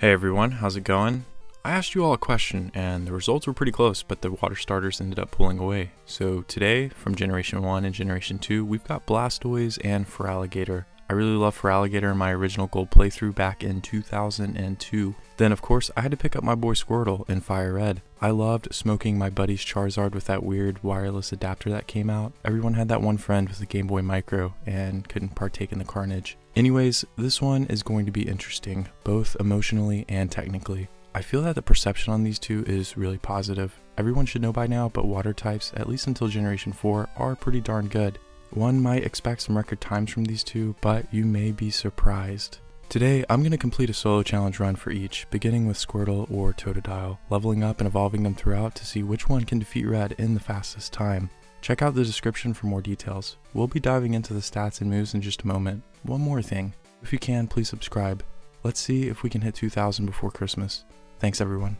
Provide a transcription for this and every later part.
Hey everyone, how's it going? I asked you all a question and the results were pretty close, but the water starters ended up pulling away. So today, from Generation 1 and Generation 2, we've got Blastoise and Feraligatr. I really love Feraligatr in my original gold playthrough back in 2002. Then of course, I had to pick up my boy Squirtle in Fire Red. I loved smoking my buddy's Charizard with that weird wireless adapter that came out. Everyone had that one friend with a Game Boy Micro and couldn't partake in the carnage. Anyways, this one is going to be interesting, both emotionally and technically. I feel that the perception on these two is really positive. Everyone should know by now, but water types, at least until Generation 4, are pretty darn good. One might expect some record times from these two, but you may be surprised. Today, I'm going to complete a solo challenge run for each, beginning with Squirtle or Totodile, leveling up and evolving them throughout to see which one can defeat Red in the fastest time. Check out the description for more details. We'll be diving into the stats and moves in just a moment. One more thing, if you can, please subscribe. Let's see if we can hit 2,000 before Christmas. Thanks everyone.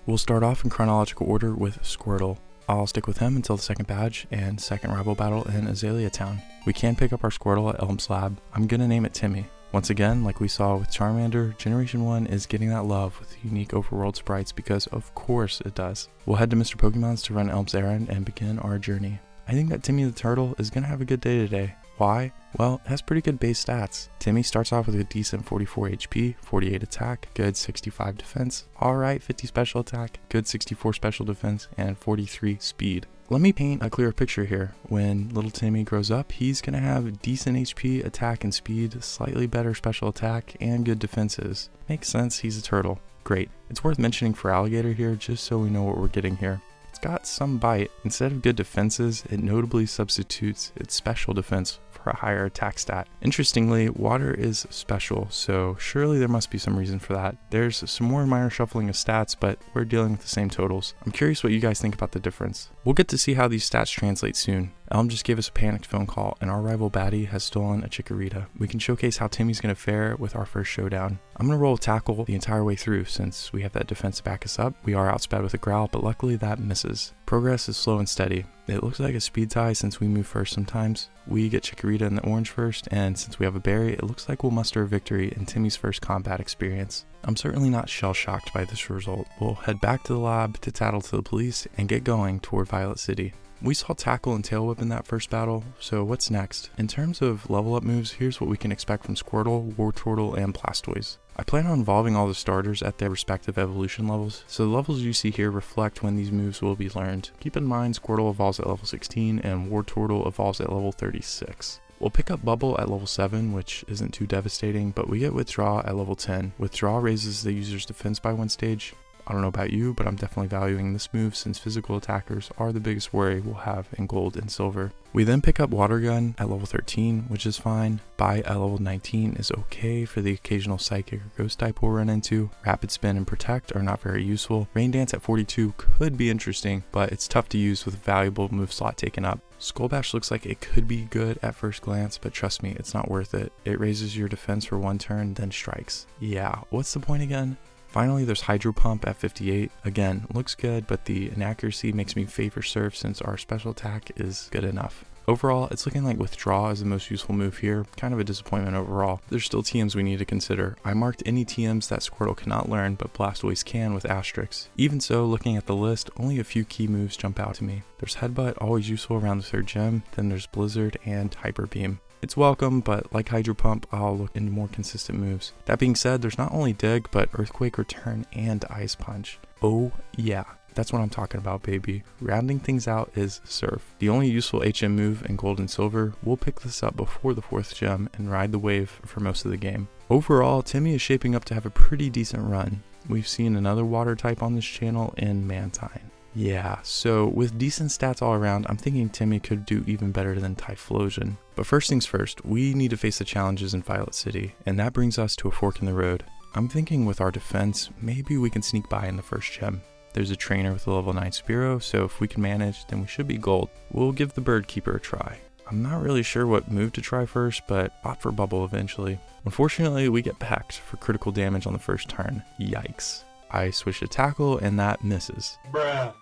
We'll start off in chronological order with Squirtle. I'll stick with him until the second badge and second rival battle in Azalea Town. We can pick up our Squirtle at Elm's Lab. I'm gonna name it Timmy. Once again, like we saw with Charmander, Generation 1 is getting that love with unique overworld sprites because of course it does. We'll head to Mr. Pokemon's to run Elm's errand and begin our journey. I think that Timmy the Turtle is gonna have a good day today. Why? Well, it has pretty good base stats. Timmy starts off with a decent 44 HP, 48 attack, good 65 defense, alright 50 special attack, good 64 special defense, and 43 speed. Let me paint a clearer picture here. When little Timmy grows up, he's gonna have decent HP, attack, and speed, slightly better special attack, and good defenses. Makes sense, he's a turtle. Great. It's worth mentioning Feraligatr here just so we know what we're getting here. It's got some bite. Instead of good defenses, it notably substitutes its special defense for a higher attack stat. Interestingly, water is special, so surely there must be some reason for that. There's some more minor shuffling of stats, but we're dealing with the same totals. I'm curious what you guys think about the difference. We'll get to see how these stats translate soon. Elm just gave us a panicked phone call, and our rival baddie has stolen a Chikorita. We can showcase how Timmy's going to fare with our first showdown. I'm going to roll tackle the entire way through since we have that defense to back us up. We are outsped with a growl, but luckily that misses. Progress is slow and steady. It looks like a speed tie since we move first sometimes. We get Chikorita in the orange first, and since we have a berry, it looks like we'll muster a victory in Timmy's first combat experience. I'm certainly not shell-shocked by this result. We'll head back to the lab to tattle to the police and get going toward Violet City. We saw Tackle and Tail Whip in that first battle, so what's next? In terms of level up moves, here's what we can expect from Squirtle, Wartortle, and Blastoise. I plan on evolving all the starters at their respective evolution levels, so the levels you see here reflect when these moves will be learned. Keep in mind Squirtle evolves at level 16 and Wartortle evolves at level 36. We'll pick up Bubble at level 7, which isn't too devastating, but we get Withdraw at level 10. Withdraw raises the user's defense by one stage. I don't know about you, but I'm definitely valuing this move since physical attackers are the biggest worry we'll have in gold and silver. We then pick up Water Gun at level 13, which is fine. Bite at level 19 is okay for the occasional Psychic or Ghost type we'll run into. Rapid Spin and Protect are not very useful. Rain Dance at 42 could be interesting, but it's tough to use with a valuable move slot taken up. Skull Bash looks like it could be good at first glance, but trust me, it's not worth it. It raises your defense for one turn, then strikes. Yeah, what's the point again? Finally, there's Hydro Pump at 58. Again, looks good, but the inaccuracy makes me favor Surf since our special attack is good enough. Overall, it's looking like Withdraw is the most useful move here. Kind of a disappointment overall. There's still TMs we need to consider. I marked any TMs that Squirtle cannot learn, but Blastoise can with asterisks. Even so, looking at the list, only a few key moves jump out to me. There's Headbutt, always useful around the third gem, then there's Blizzard and Hyper Beam. It's welcome, but like Hydro Pump, I'll look into more consistent moves. That being said, there's not only Dig, but Earthquake Return and Ice Punch. Oh yeah, that's what I'm talking about, baby. Rounding things out is Surf. The only useful HM move in Gold and Silver. We'll pick this up before the 4th gem and ride the wave for most of the game. Overall, Timmy is shaping up to have a pretty decent run. We've seen another water type on this channel in Mantine. Yeah, so with decent stats all around, I'm thinking Timmy could do even better than Typhlosion. But first things first, we need to face the challenges in Violet City, and that brings us to a fork in the road. I'm thinking with our defense, maybe we can sneak by in the first gem. There's a trainer with a level 9 Spearow, so if we can manage, then we should be gold. We'll give the Bird Keeper a try. I'm not really sure what move to try first, but opt for Bubble eventually. Unfortunately, we get pecked for critical damage on the first turn. Yikes. I switch to Tackle, and that misses. Bruh.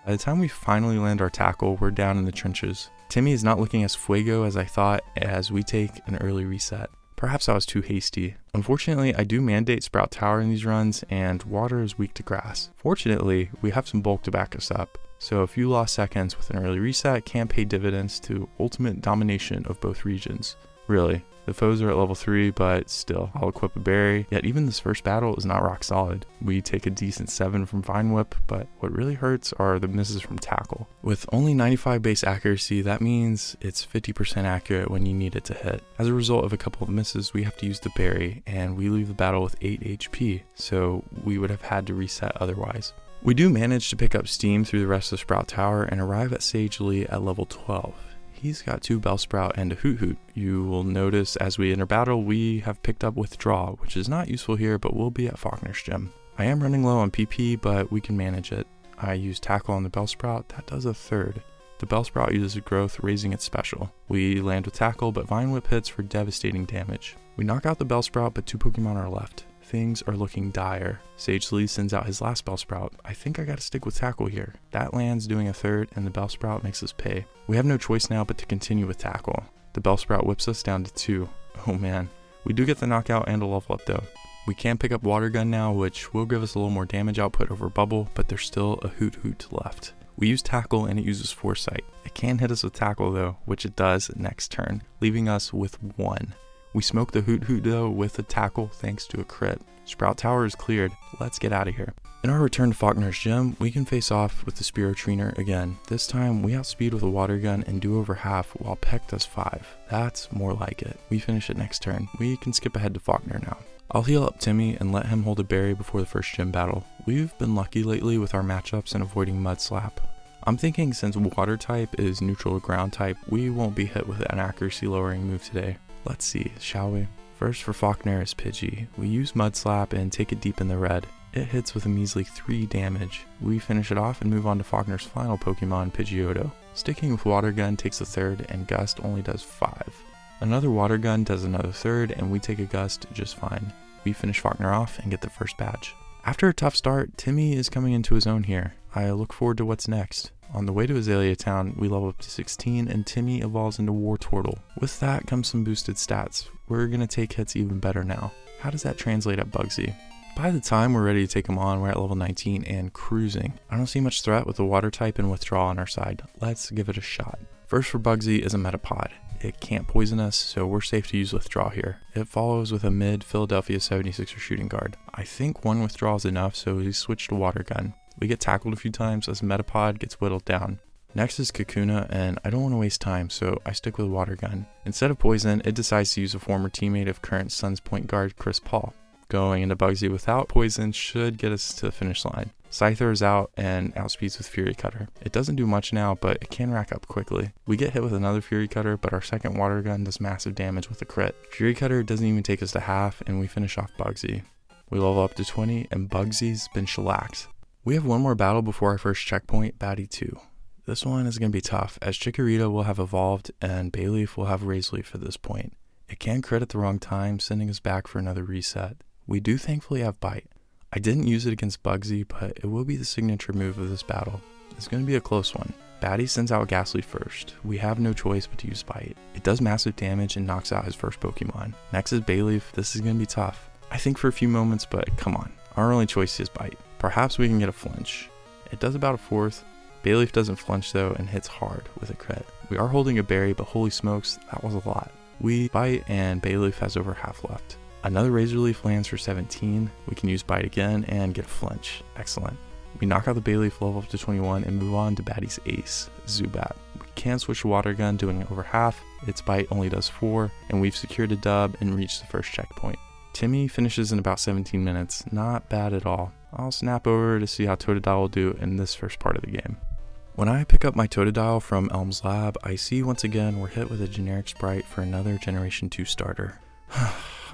By the time we finally land our tackle, we're down in the trenches. Timmy is not looking as fuego as I thought as we take an early reset. Perhaps I was too hasty. Unfortunately, I do mandate Sprout Tower in these runs, and water is weak to grass. Fortunately, we have some bulk to back us up, so a few lost seconds with an early reset can pay dividends to ultimate domination of both regions. Really, the foes are at level 3, but still, I'll equip a berry, yet even this first battle is not rock solid. We take a decent 7 from Vine Whip, but what really hurts are the misses from Tackle. With only 95 base accuracy, that means it's 50% accurate when you need it to hit. As a result of a couple of misses, we have to use the berry, and we leave the battle with 8 HP, so we would have had to reset otherwise. We do manage to pick up steam through the rest of Sprout Tower and arrive at Sagely at level 12. He's got 2 Bellsprout and a Hoot Hoot. You will notice as we enter battle, we have picked up Withdraw, which is not useful here, but will be at Faulkner's Gym. I am running low on PP, but we can manage it. I use Tackle on the Bellsprout, that does a third. The Bellsprout uses growth, raising its special. We land with Tackle, but Vine Whip hits for devastating damage. We knock out the Bellsprout, but 2 Pokemon are left. Things are looking dire. Sagely sends out his last Bellsprout. I think I gotta stick with Tackle here. That lands doing a third, and the Bellsprout makes us pay. We have no choice now but to continue with Tackle. The Bellsprout whips us down to 2. Oh man. We do get the knockout and a level up though. We can pick up Water Gun now, which will give us a little more damage output over Bubble, but there's still a Hoot Hoot left. We use Tackle and it uses Foresight. It can hit us with Tackle though, which it does next turn, leaving us with 1. We smoke the Hoot Hoot though with a Tackle thanks to a crit. Sprout Tower is cleared. Let's get out of here. In our return to Faulkner's Gym, we can face off with the Spearow Trainer again. This time, we outspeed with a Water Gun and do over half while Peck does 5. That's more like it. We finish it next turn. We can skip ahead to Faulkner now. I'll heal up Timmy and let him hold a berry before the first gym battle. We've been lucky lately with our matchups and avoiding Mud Slap. I'm thinking since Water type is neutral to Ground type, we won't be hit with an accuracy lowering move today. Let's see, shall we? First for Faulkner is Pidgey. We use Mud Slap and take it deep in the red. It hits with a measly 3 damage. We finish it off and move on to Faulkner's final Pokemon, Pidgeotto. Sticking with Water Gun takes a third and Gust only does 5. Another Water Gun does another third and we take a Gust just fine. We finish Faulkner off and get the first badge. After a tough start, Timmy is coming into his own here. I look forward to what's next. On the way to Azalea Town, we level up to 16 and Timmy evolves into Wartortle. With that comes some boosted stats. We're going to take hits even better now. How does that translate at Bugsy? By the time we're ready to take him on, we're at level 19 and cruising. I don't see much threat with the Water type and Withdraw on our side. Let's give it a shot. First for Bugsy is a Metapod. It can't poison us, so we're safe to use Withdraw here. It follows with a mid Philadelphia 76er Shooting Guard. I think 1 Withdraw is enough, so we switch to Water Gun. We get tackled a few times as Metapod gets whittled down. Next is Kakuna, and I don't want to waste time, so I stick with Water Gun. Instead of Poison, it decides to use a former teammate of current Suns point guard Chris Paul. Going into Bugsy without Poison should get us to the finish line. Scyther is out and outspeeds with Fury Cutter. It doesn't do much now, but it can rack up quickly. We get hit with another Fury Cutter, but our second Water Gun does massive damage with a crit. Fury Cutter doesn't even take us to half, and we finish off Bugsy. We level up to 20, and Bugsy's been shellacked. We have one more battle before our first checkpoint, Batty 2. This one is going to be tough, as Chikorita will have evolved and Bayleaf will have Razor Leaf at this point. It can crit at the wrong time, sending us back for another reset. We do thankfully have Bite. I didn't use it against Bugsy, but it will be the signature move of this battle. It's going to be a close one. Batty sends out Ghastly first. We have no choice but to use Bite. It does massive damage and knocks out his first Pokemon. Next is Bayleaf. This is going to be tough. I think for a few moments, but come on. Our only choice is Bite. Perhaps we can get a flinch. It does about a fourth. Bayleaf doesn't flinch though and hits hard with a crit. We are holding a berry, but holy smokes, that was a lot. We Bite and Bayleaf has over half left. Another Razor Leaf lands for 17. We can use Bite again and get a flinch. Excellent. We knock out the Bayleaf, level up to 21 and move on to Batty's ace, Zubat. We can switch to Water Gun, doing over half. Its Bite only does 4 and we've secured a dub and reached the first checkpoint. Timmy finishes in about 17 minutes. Not bad at all. I'll snap over to see how Totodile will do in this first part of the game. When I pick up my Totodile from Elm's lab, I see once again we're hit with a generic sprite for another Generation 2 starter.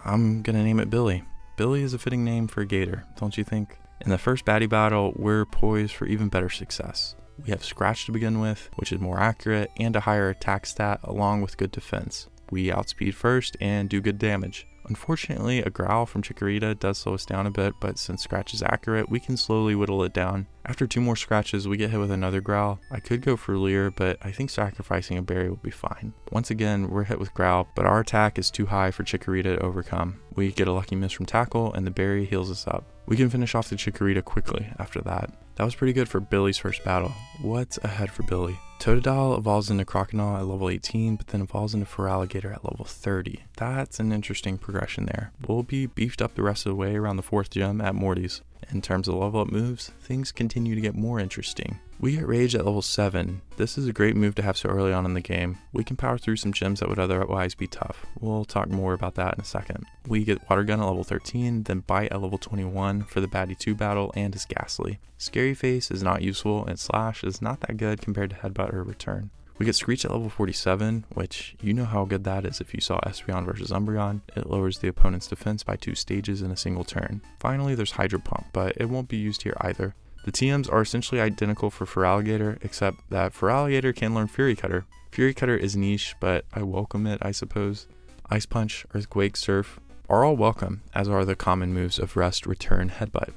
I'm gonna name it Billy. Billy is a fitting name for a gator, don't you think? In the first Batty battle, we're poised for even better success. We have Scratch to begin with, which is more accurate, and a higher attack stat along with good defense. We outspeed first and do good damage. Unfortunately, a Growl from Chikorita does slow us down a bit, but since Scratch is accurate, we can slowly whittle it down. After 2 more scratches, we get hit with another growl. I could go for Leer, but I think sacrificing a berry will be fine. Once again, we're hit with growl, but our attack is too high for Chikorita to overcome. We get a lucky miss from tackle, and the berry heals us up. We can finish off the Chikorita quickly after that. That was pretty good for Billy's first battle. What's ahead for Billy? Totodile evolves into Crocodile at level 18, but then evolves into Feraligatr at level 30. That's an interesting progression there. We'll be beefed up the rest of the way around the 4th gym at Morty's. In terms of level up moves, things continue to get more interesting. We get Rage at level 7. This is a great move to have so early on in the game. We can power through some gyms that would otherwise be tough. We'll talk more about that in a second. We get Water Gun at level 13, then Bite at level 21 for the Baddie 2 battle and his Ghastly. Scary Face is not useful, and Slash is not that good compared to Headbutt or Return. We get Screech at level 47, which you know how good that is if you saw Espeon versus Umbreon. It lowers the opponent's defense by 2 stages in a single turn. Finally, there's Hydro Pump, but it won't be used here either. The TMs are essentially identical for Feraligatr, except that Feraligatr can learn Fury Cutter. Fury Cutter is niche, but I welcome it, I suppose. Ice Punch, Earthquake, Surf are all welcome, as are the common moves of Rest, Return, Headbutt.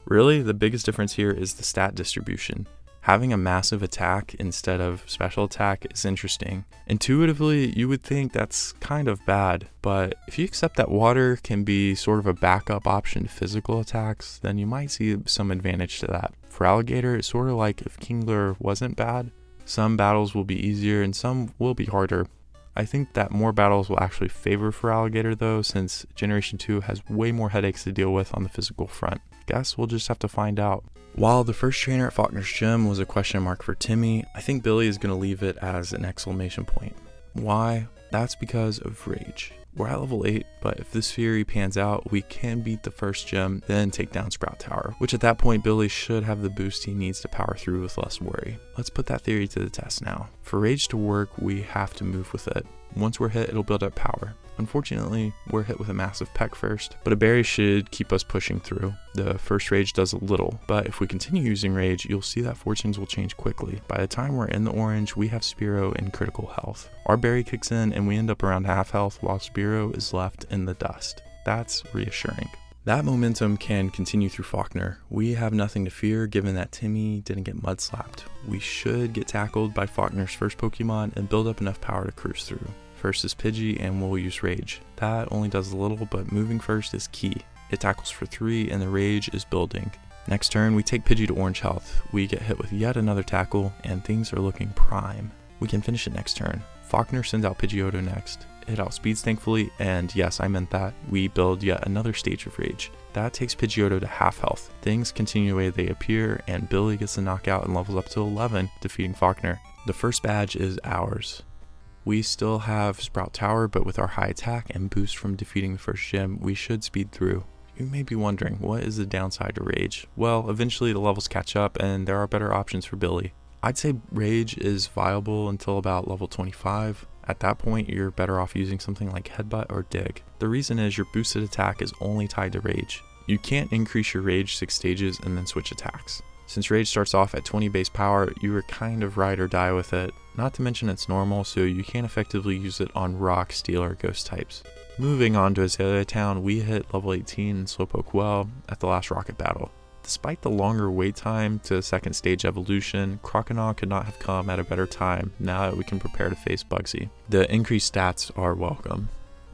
Really, the biggest difference here is the stat distribution. Having a massive attack instead of special attack is interesting. Intuitively, you would think that's kind of bad, but if you accept that water can be sort of a backup option to physical attacks, then you might see some advantage to that. Feraligatr is sort of like if Kingler wasn't bad. Some battles will be easier and some will be harder. I think that more battles will actually favor Feraligatr though, since Generation 2 has way more headaches to deal with on the physical front. Guess we'll just have to find out. While the first trainer at Faulkner's gym was a question mark for Timmy, I think Billy is going to leave it as an exclamation point. Why? That's because of Rage. We're at level 8, but if this Fury pans out, we can beat the first gym, then take down Sprout Tower, which at that point Billy should have the boost he needs to power through with less worry. Let's put that theory to the test now. For Rage to work, we have to move with it. Once we're hit, it'll build up power. Unfortunately, we're hit with a massive peck first, but a berry should keep us pushing through. The first Rage does a little, but if we continue using Rage, you'll see that fortunes will change quickly. By the time we're in the orange, we have Spearow in critical health. Our berry kicks in and we end up around half health while Spearow is left in the dust. That's reassuring. That momentum can continue through Faulkner. We have nothing to fear given that Timmy didn't get mud slapped. We should get tackled by Faulkner's first Pokemon and build up enough power to cruise through. First is Pidgey and we'll use Rage. That only does a little, but moving first is key. It tackles for 3 and the Rage is building. Next turn we take Pidgey to orange health. We get hit with yet another tackle and things are looking prime. We can finish it next turn. Faulkner sends out Pidgeotto next. It outspeeds thankfully, and yes, I meant that. We build yet another stage of Rage. That takes Pidgeotto to half health. Things continue the way they appear and Billy gets the knockout and levels up to 11, defeating Faulkner. The first badge is ours. We still have Sprout Tower, but with our high attack and boost from defeating the first gym, we should speed through. You may be wondering, what is the downside to Rage? Well, eventually the levels catch up and there are better options for Billy. I'd say Rage is viable until about level 25. At that point, you're better off using something like Headbutt or Dig. The reason is your boosted attack is only tied to Rage. You can't increase your Rage 6 stages and then switch attacks. Since Rage starts off at 20 base power, you are kind of ride or die with it. Not to mention it's normal, so you can't effectively use it on Rock, Steel, or Ghost types. Moving on to Azalea Town, we hit level 18 in Slowpoke well at the last Rocket battle. Despite the longer wait time to second stage evolution, Crocodile could not have come at a better time now that we can prepare to face Bugsy. The increased stats are welcome.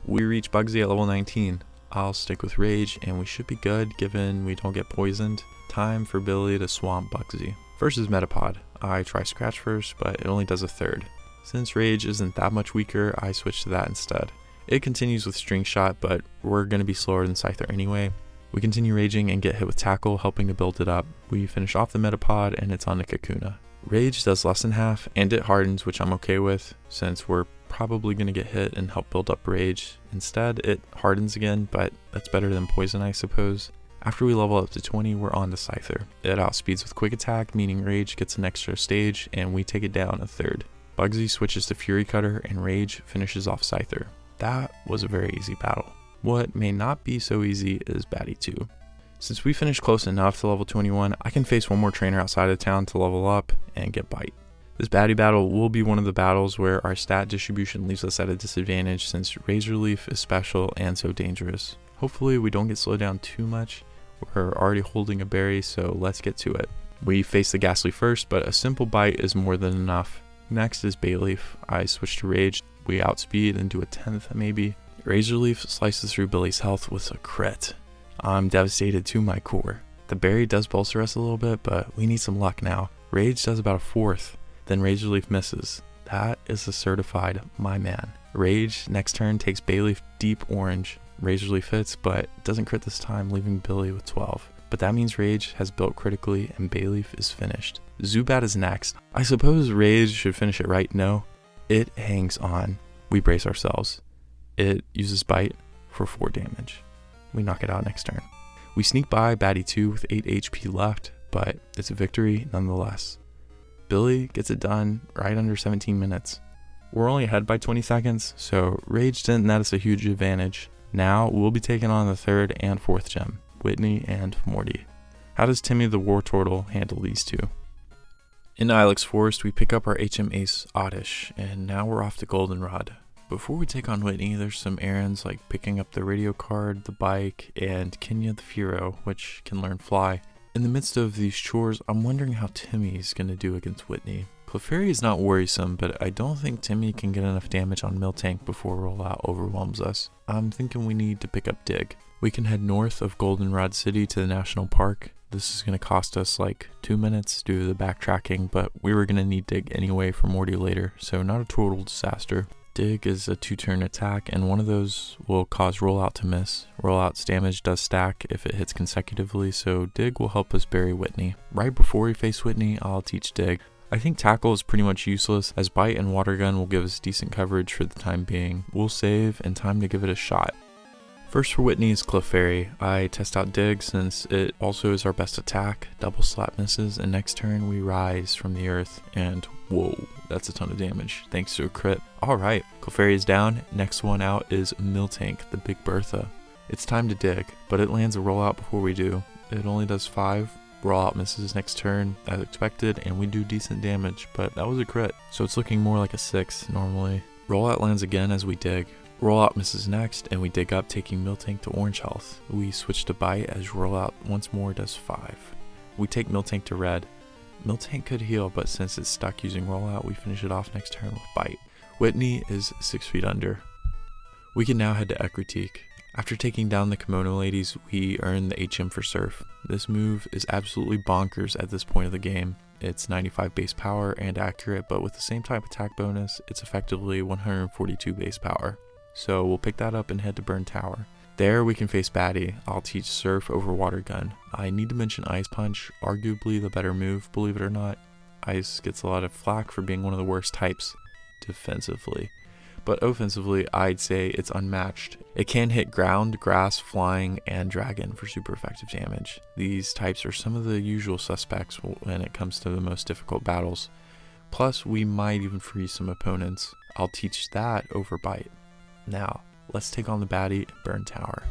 We reach Bugsy at level 19. I'll stick with Rage and we should be good given we don't get poisoned. Time for Billy to swamp Bugsy. First is Metapod. I try Scratch first, but it only does a third. Since Rage isn't that much weaker, I switch to that instead. It continues with String Shot, but we're going to be slower than Scyther anyway. We continue raging and get hit with Tackle, helping to build it up. We finish off the Metapod and it's on to Kakuna. Rage does less than half and it hardens, which I'm okay with since we're probably going to get hit and help build up Rage. Instead, it hardens again, but that's better than Poison, I suppose. After we level up to 20, we're on to Scyther. It outspeeds with Quick Attack, meaning Rage gets an extra stage and we take it down a third. Bugsy switches to Fury Cutter and Rage finishes off Scyther. That was a very easy battle. What may not be so easy is Baddie 2. Since we finished close enough to level 21, I can face one more trainer outside of town to level up and get Bite. This Baddie battle will be one of the battles where our stat distribution leaves us at a disadvantage since Razor Leaf is special and so dangerous. Hopefully we don't get slowed down too much. We're already holding a berry, so let's get to it. We face the Ghastly first, but a simple bite is more than enough. Next is Bayleaf. I switch to Rage. We outspeed and do a 10th maybe. Razor Leaf slices through Billy's health with a crit. I'm devastated to my core. The berry does bolster us a little bit, but we need some luck now. Rage does about a 4th, then Razor Leaf misses. That is a certified my man. Rage next turn takes Bayleaf deep orange. Razor Leaf hits, but doesn't crit this time, leaving Billy with 12. But that means Rage has built critically and Bayleaf is finished. Zubat is next. I suppose Rage should finish it right? No. It hangs on. We brace ourselves. It uses Bite for 4 damage. We knock it out next turn. We sneak by Batty 2 with 8 HP left, but it's a victory nonetheless. Billy gets it done right under 17 minutes. We're only ahead by 20 seconds, so Rage didn't net us a huge advantage. Now we'll be taking on the 3rd and 4th gem, Whitney and Morty. How does Timmy the Wartortle handle these two? In Ilex Forest, we pick up our HM Ace Oddish, and now we're off to Goldenrod. Before we take on Whitney, there's some errands like picking up the radio card, the bike, and Kenya the Furo, which can learn Fly. In the midst of these chores, I'm wondering how Timmy's going to do against Whitney. Clefairy is not worrisome, but I don't think Timmy can get enough damage on Miltank before Rollout overwhelms us. I'm thinking we need to pick up Dig. We can head north of Goldenrod City to the National Park. This is going to cost us like 2 minutes due to the backtracking, but we were going to need Dig anyway for Morty later, so not a total disaster. Dig is a 2-turn attack, and one of those will cause Rollout to miss. Rollout's damage does stack if it hits consecutively, so Dig will help us bury Whitney. Right before we face Whitney, I'll teach Dig. I think Tackle is pretty much useless, as Bite and Water Gun will give us decent coverage for the time being. We'll save, and time to give it a shot. First for Whitney is Clefairy. I test out Dig since it also is our best attack. Double slap misses, and next turn we rise from the earth, and whoa, that's a ton of damage, thanks to a crit. Alright, Clefairy is down. Next one out is Miltank, the Big Bertha. It's time to Dig, but it lands a Rollout before we do. It only does 5. Rollout misses next turn as expected, and we do decent damage, but that was a crit, so it's looking more like a 6 normally. Rollout lands again as we Dig. Rollout misses next, and we dig up, taking Miltank to orange health. We switch to Bite as Rollout once more does 5. We take Miltank to red. Miltank could heal, but since it's stuck using Rollout, we finish it off next turn with Bite. Whitney is 6 feet under. We can now head to Ecruteak. After taking down the Kimono Ladies, we earn the HM for Surf. This move is absolutely bonkers at this point of the game. It's 95 base power and accurate, but with the same type attack bonus, it's effectively 142 base power. So we'll pick that up and head to Burn Tower. There we can face Batty. I'll teach Surf over Water Gun. I need to mention Ice Punch, arguably the better move, believe it or not. Ice gets a lot of flack for being one of the worst types defensively. But offensively, I'd say it's unmatched. It can hit ground, grass, flying, and dragon for super effective damage. These types are some of the usual suspects when it comes to the most difficult battles. Plus, we might even freeze some opponents. I'll teach that over Bite. Now, let's take on the Batty and Burn Tower.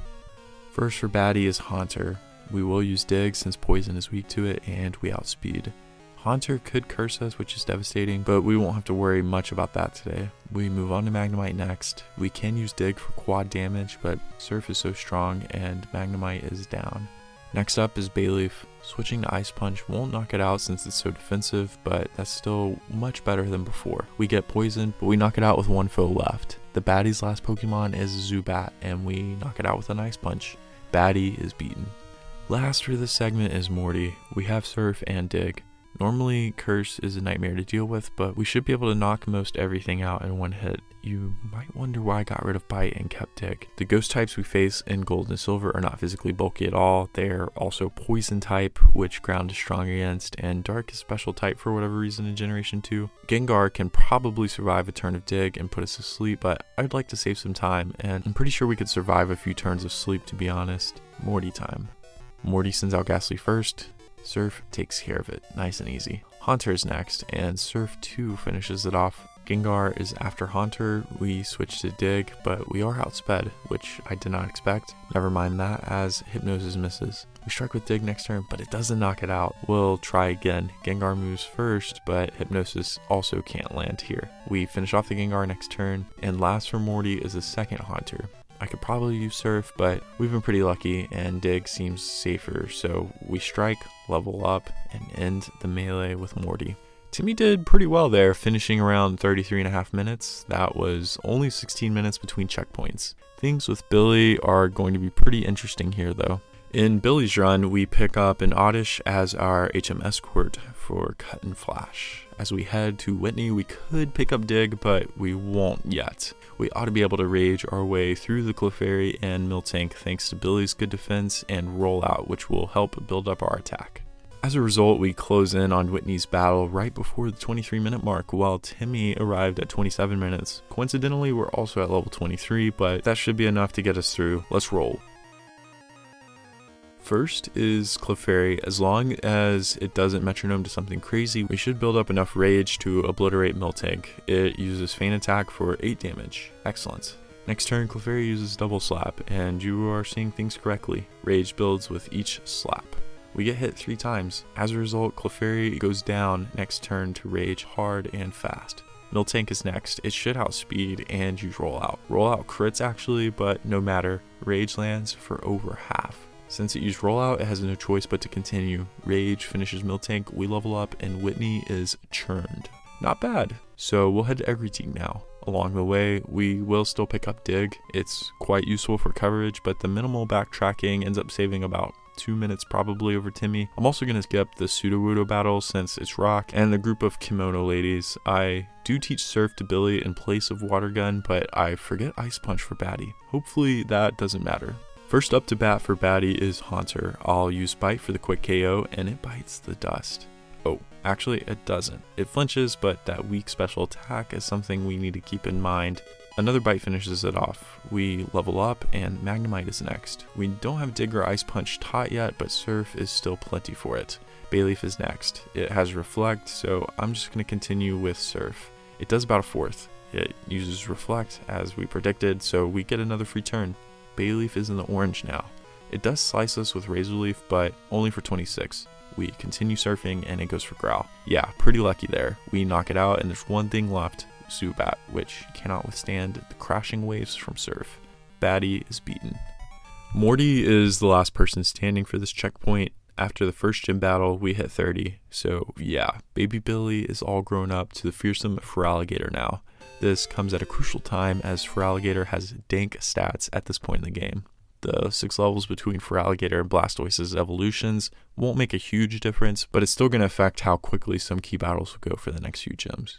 First for Batty is Haunter. We will use Dig since Poison is weak to it, and we outspeed. Haunter could curse us, which is devastating, but we won't have to worry much about that today. We move on to Magnemite next. We can use Dig for quad damage, but Surf is so strong and Magnemite is down. Next up is Bayleaf. Switching to Ice Punch won't knock it out since it's so defensive, but that's still much better than before. We get poisoned, but we knock it out with one foe left. The Batty's last Pokemon is Zubat, and we knock it out with an Ice Punch. Batty is beaten. Last for this segment is Morty. We have Surf and Dig. Normally, Curse is a nightmare to deal with, but we should be able to knock most everything out in one hit. You might wonder why I got rid of Bite and kept Dig. The ghost types we face in Gold and Silver are not physically bulky at all. They're also Poison type, which Ground is strong against, and Dark is Special type for whatever reason in Generation 2. Gengar can probably survive a turn of Dig and put us to sleep, but I'd like to save some time, and I'm pretty sure we could survive a few turns of sleep, to be honest. Morty time. Morty sends out Ghastly first. Surf takes care of it, nice and easy. Haunter is next, and Surf 2 finishes it off. Gengar is after Haunter. We switch to Dig, but we are outsped, which I did not expect. Never mind that, as Hypnosis misses. We strike with Dig next turn, but it doesn't knock it out. We'll try again. Gengar moves first, but Hypnosis also can't land here. We finish off the Gengar next turn, and last for Morty is a second Haunter. I could probably use Surf, but we've been pretty lucky and Dig seems safer, so we strike, level up, and end the melee with Morty. Timmy did pretty well there, finishing around 33.5 minutes. That was only 16 minutes between checkpoints. Things with Billy are going to be pretty interesting here though. In Billy's run, we pick up an Oddish as our HM escort for Cut and Flash. As we head to Whitney, we could pick up Dig, but we won't yet. We ought to be able to rage our way through the Clefairy and Miltank thanks to Billy's good defense and rollout, which will help build up our attack. As a result, we close in on Whitney's battle right before the 23-minute mark, while Timmy arrived at 27 minutes. Coincidentally, we're also at level 23, but that should be enough to get us through. Let's roll. First is Clefairy. As long as it doesn't metronome to something crazy, we should build up enough rage to obliterate Miltank. It uses Feint Attack for 8 damage. Excellent. Next turn, Clefairy uses Double Slap, and you are seeing things correctly. Rage builds with each slap. We get hit 3 times. As a result, Clefairy goes down next turn to rage hard and fast. Miltank is next. It should outspeed and use Rollout. Rollout crits actually, but no matter. Rage lands for over half. Since it used Rollout, it has no choice but to continue. Rage finishes Miltank, we level up, and Whitney is churned. Not bad. So we'll head to Egg Team now. Along the way, we will still pick up Dig. It's quite useful for coverage, but the minimal backtracking ends up saving about 2 minutes probably over Timmy. I'm also going to skip the Sudowoodo battle since it's rock and the group of kimono ladies. I do teach Surf to Billy in place of Water Gun, but I forget Ice Punch for Batty. Hopefully that doesn't matter. First up to bat for Batty is Haunter. I'll use Bite for the quick KO and it bites the dust. Oh, actually it doesn't. It flinches, but that weak special attack is something we need to keep in mind. Another Bite finishes it off. We level up and Magnemite is next. We don't have Dig or Ice Punch taught yet, but Surf is still plenty for it. Bayleaf is next. It has Reflect, so I'm just going to continue with Surf. It does about a fourth. It uses Reflect as we predicted, so we get another free turn. Bayleaf is in the orange now. It does slice us with Razor Leaf, but only for 26. We continue surfing and it goes for Growl. Yeah, pretty lucky there. We knock it out and there's one thing left. Zubat, which cannot withstand the crashing waves from Surf. Batty is beaten. Morty is the last person standing for this checkpoint. After the first gym battle, we hit 30. So yeah, baby Billy is all grown up to the fearsome Feraligatr now. This comes at a crucial time as Feraligatr has dank stats at this point in the game. The 6 levels between Feraligatr and Blastoise's evolutions won't make a huge difference, but it's still going to affect how quickly some key battles will go for the next few gyms.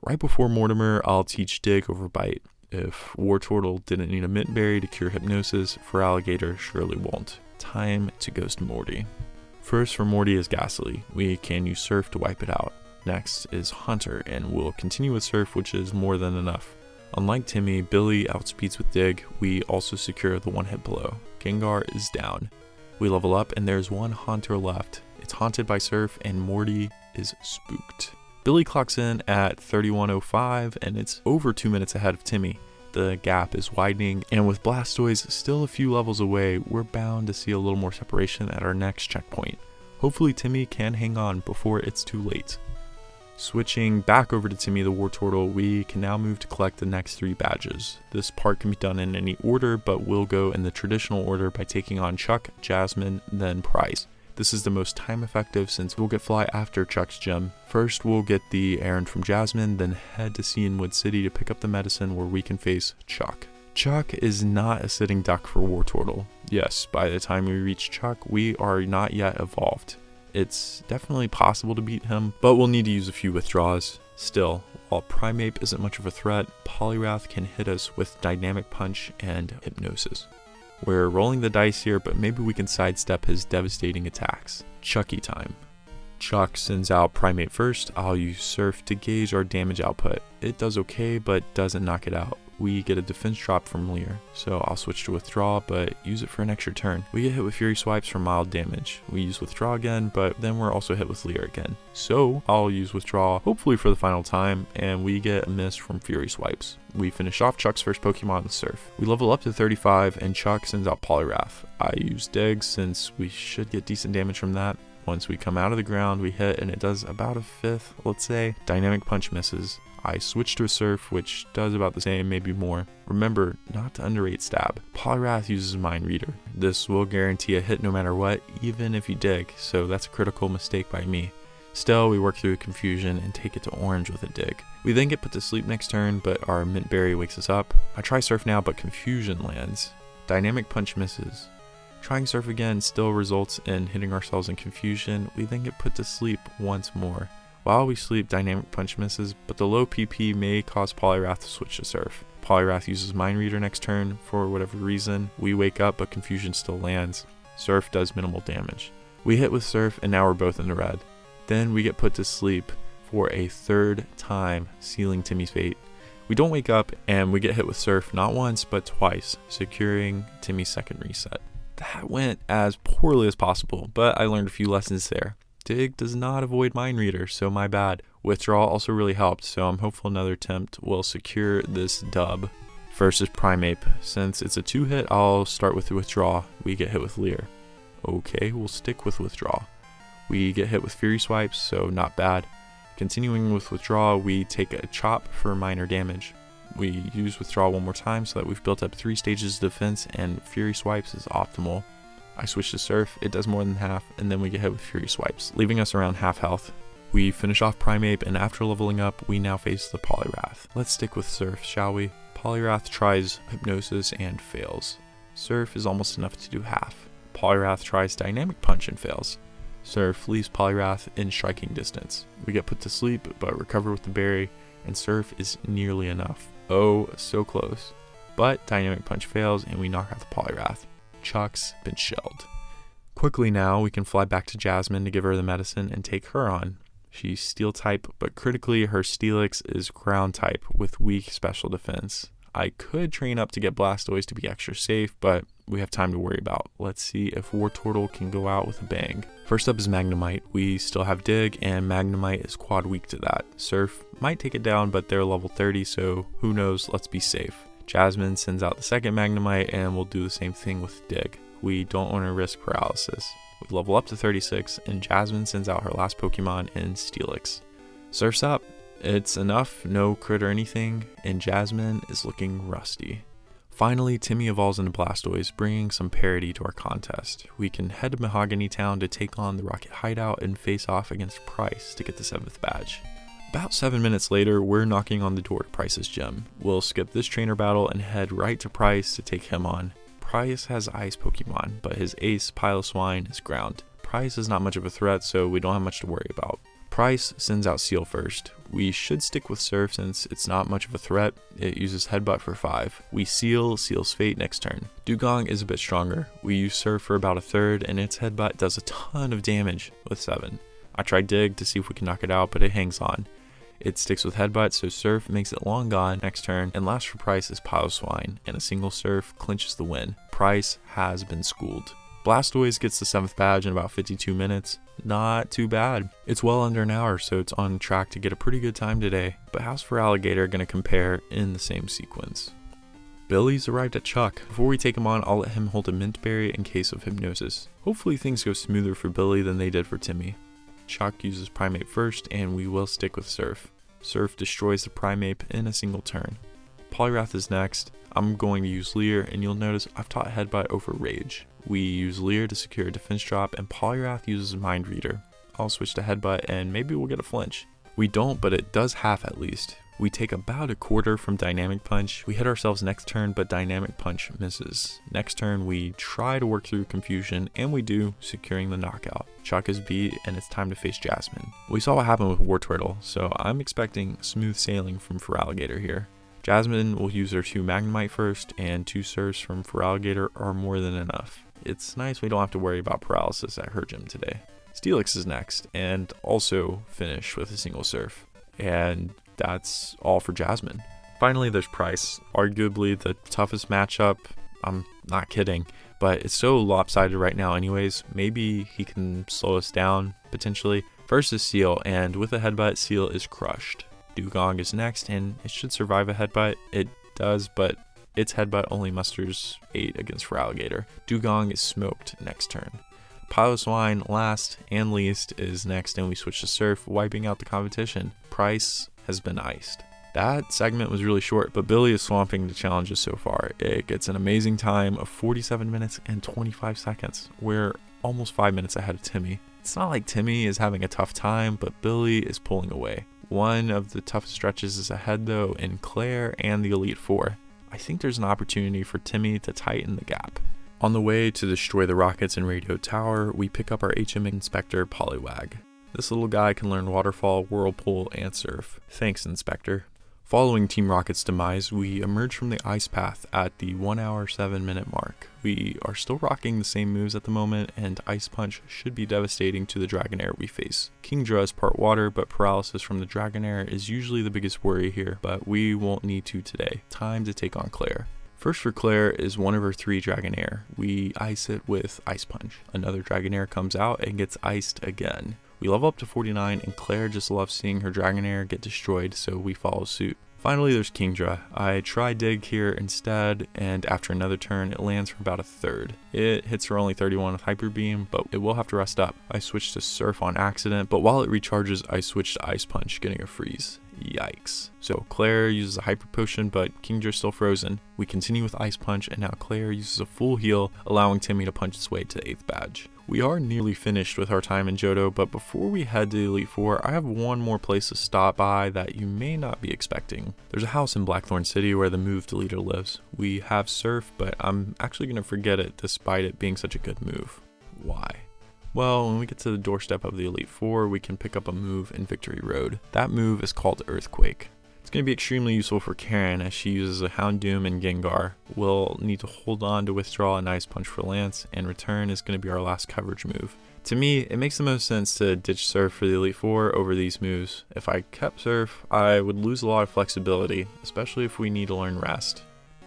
Right before Mortimer, I'll teach Dig over Bite. If Wartortle didn't need a Mint Berry to cure Hypnosis, Feraligatr surely won't. Time to Ghost Morty. First for Morty is Ghastly. We can use Surf to wipe it out. Next is Hunter, and we'll continue with Surf, which is more than enough. Unlike Timmy, Billy outspeeds with Dig. We also secure the one-hit blow. Gengar is down. We level up, and there's one Haunter left. It's haunted by Surf, and Morty is spooked. Billy clocks in at 31:05, and it's over 2 minutes ahead of Timmy. The gap is widening, and with Blastoise still a few levels away, we're bound to see a little more separation at our next checkpoint. Hopefully Timmy can hang on before it's too late. Switching back over to Timmy the Wartortle, we can now move to collect the next 3 badges. This part can be done in any order, but we'll go in the traditional order by taking on Chuck, Jasmine, then Price. This is the most time effective since we'll get Fly after Chuck's gym. First we'll get the errand from Jasmine, then head to Cianwood City to pick up the medicine where we can face Chuck. Chuck is not a sitting duck for Wartortle. Yes, by the time we reach Chuck, we are not yet evolved. It's definitely possible to beat him, but we'll need to use a few withdraws. Still, while Primeape isn't much of a threat, Poliwrath can hit us with Dynamic Punch and Hypnosis. We're rolling the dice here, but maybe we can sidestep his devastating attacks. Chucky time. Chuck sends out Primeape first. I'll use Surf to gauge our damage output. It does okay, but doesn't knock it out. We get a defense drop from Leer, so I'll switch to Withdraw, but use it for an extra turn. We get hit with Fury Swipes for mild damage. We use Withdraw again, but then we're also hit with Leer again. So I'll use Withdraw, hopefully for the final time, and we get a miss from Fury Swipes. We finish off Chuck's first Pokemon with Surf. We level up to 35, and Chuck sends out Poliwrath. I use Dig since we should get decent damage from that. Once we come out of the ground, we hit, and it does about a fifth, let's say. Dynamic Punch misses. I switch to a Surf, which does about the same, maybe more. Remember not to underrate Stab. Poliwrath uses Mind Reader. This will guarantee a hit no matter what, even if you dig, so that's a critical mistake by me. Still, we work through Confusion and take it to orange with a dig. We then get put to sleep next turn, but our Mint Berry wakes us up. I try Surf now, but Confusion lands. Dynamic Punch misses. Trying Surf again still results in hitting ourselves in Confusion. We then get put to sleep once more. While we sleep, Dynamic Punch misses, but the low PP may cause Poliwrath to switch to Surf. Poliwrath uses Mind Reader next turn for whatever reason. We wake up, but Confusion still lands. Surf does minimal damage. We hit with Surf, and now we're both in the red. Then we get put to sleep for a third time, sealing Timmy's fate. We don't wake up, and we get hit with Surf not once, but twice, securing Timmy's second reset. That went as poorly as possible, but I learned a few lessons there. Dig does not avoid Mind Reader, so my bad. Withdraw also really helped, so I'm hopeful another attempt will secure this dub. First is Primeape. Since it's a 2-hit, I'll start with the Withdraw. We get hit with Leer. Okay, we'll stick with Withdraw. We get hit with Fury Swipes, so not bad. Continuing with Withdraw, we take a Chop for minor damage. We use Withdraw one more time so that we've built up 3 stages of defense, and Fury Swipes is optimal. I switch to Surf, it does more than half, and then we get hit with Fury Swipes, leaving us around half health. We finish off Primeape, and after leveling up, we now face the Poliwrath. Let's stick with Surf, shall we? Poliwrath tries Hypnosis and fails. Surf is almost enough to do half. Poliwrath tries Dynamic Punch and fails. Surf leaves Poliwrath in striking distance. We get put to sleep, but recover with the berry, and Surf is nearly enough. Oh, so close. But Dynamic Punch fails, and we knock out the Poliwrath. Chuck's been shelled. Quickly now, we can fly back to Jasmine to give her the medicine and take her on. She's Steel type, but critically her Steelix is Ground type with weak special defense. I could train up to get Blastoise to be extra safe, but we have time to worry about. Let's see if Wartortle can go out with a bang. First up is Magnemite. We still have Dig, and Magnemite is quad weak to that. Surf might take it down, but they're level 30, so who knows, let's be safe. Jasmine sends out the second Magnemite, and we'll do the same thing with Dig. We don't want to risk paralysis. We level up to 36, and Jasmine sends out her last Pokemon in Steelix. Surf's up. It's enough, no crit or anything, and Jasmine is looking rusty. Finally, Timmy evolves into Blastoise, bringing some parity to our contest. We can head to Mahogany Town to take on the Rocket Hideout and face off against Price to get the 7th badge. About 7 minutes later, we're knocking on the door to Price's gym. We'll skip this trainer battle and head right to Price to take him on. Price has ice Pokemon, but his ace, Piloswine, is ground. Price is not much of a threat, so we don't have much to worry about. Price sends out Seal first. We should stick with Surf since it's not much of a threat. It uses Headbutt for 5. We Seal's Fate next turn. Dugong is a bit stronger. We use Surf for about a third, and its Headbutt does a ton of damage with 7. I try Dig to see if we can knock it out, but it hangs on. It sticks with Headbutt, so Surf makes it long gone next turn, and last for Price is Piloswine, and a single Surf clinches the win. Price has been schooled. Blastoise gets the 7th badge in about 52 minutes. Not too bad. It's well under an hour, so it's on track to get a pretty good time today. But how's Feraligatr going to compare in the same sequence? Billy's arrived at Chuck. Before we take him on, I'll let him hold a Mint Berry in case of Hypnosis. Hopefully things go smoother for Billy than they did for Timmy. Chuck uses Primeape first, and we will stick with Surf. Surf destroys the Primeape in a single turn. Poliwrath is next. I'm going to use Leer, and you'll notice I've taught Headbutt over Rage. We use Leer to secure a defense drop, and Poliwrath uses Mind Reader. I'll switch to Headbutt, and maybe we'll get a flinch. We don't, but it does half at least. We take about a quarter from Dynamic Punch. We hit ourselves next turn, but Dynamic Punch misses. Next turn, we try to work through Confusion, and we do, securing the knockout. Chuck is beat, and it's time to face Jasmine. We saw what happened with Wartortle, so I'm expecting smooth sailing from Feraligatr here. Jasmine will use her 2 Magnemite first, and 2 Surfs from Feraligatr are more than enough. It's nice we don't have to worry about paralysis at her gym today. Steelix is next, and also finish with a single Surf. And that's all for Jasmine. Finally, there's Price, arguably the toughest matchup. I'm not kidding, but it's so lopsided right now anyways. Maybe he can slow us down, potentially. First is Seal, and with a Headbutt, Seal is crushed. Dugong is next, and it should survive a Headbutt. It does, but its Headbutt only musters 8 against Feraligatr. Dugong is smoked next turn. Piloswine, last and least, is next, and we switch to Surf, wiping out the competition. Price has been iced. That segment was really short, but Billy is swamping the challenges so far. It gets an amazing time of 47 minutes and 25 seconds. We're almost 5 minutes ahead of Timmy. It's not like Timmy is having a tough time, but Billy is pulling away. One of the toughest stretches is ahead though in Claire and the Elite Four. I think there's an opportunity for Timmy to tighten the gap. On the way to destroy the rockets in Radio Tower, we pick up our HM Inspector Poliwag. This little guy can learn Waterfall, Whirlpool, and Surf. Thanks, Inspector. Following Team Rocket's demise, we emerge from the ice path at the 1 hour 7 minute mark. We are still rocking the same moves at the moment, and Ice Punch should be devastating to the Dragonair we face. Kingdra is part water, but paralysis from the Dragonair is usually the biggest worry here, but we won't need to today. Time to take on Claire. First for Claire is one of her 3 Dragonair. We ice it with Ice Punch. Another Dragonair comes out and gets iced again. We level up to 49, and Claire just loves seeing her Dragonair get destroyed, so we follow suit. Finally, there's Kingdra. I try Dig here instead, and after another turn, it lands for about a third. It hits for only 31 with Hyper Beam, but it will have to rest up. I switch to Surf on accident, but while it recharges, I switch to Ice Punch, getting a freeze. Yikes. So Claire uses a Hyper Potion, but Kingdra's still frozen. We continue with Ice Punch, and now Claire uses a full heal, allowing Timmy to punch its way to 8th badge. We are nearly finished with our time in Johto, but before we head to Elite Four, I have one more place to stop by that you may not be expecting. There's a house in Blackthorn City where the moved leader lives. We have Surf, but I'm actually going to forget it despite it being such a good move. Why? Well, when we get to the doorstep of the Elite Four, we can pick up a move in Victory Road. That move is called Earthquake. It's going to be extremely useful for Karen as she uses a Houndoom and Gengar. We'll need to hold on to withdraw an Ice Punch for Lance, and Return is going to be our last coverage move. To me, it makes the most sense to ditch Surf for the Elite Four over these moves. If I kept Surf, I would lose a lot of flexibility, especially if we need to learn Rest.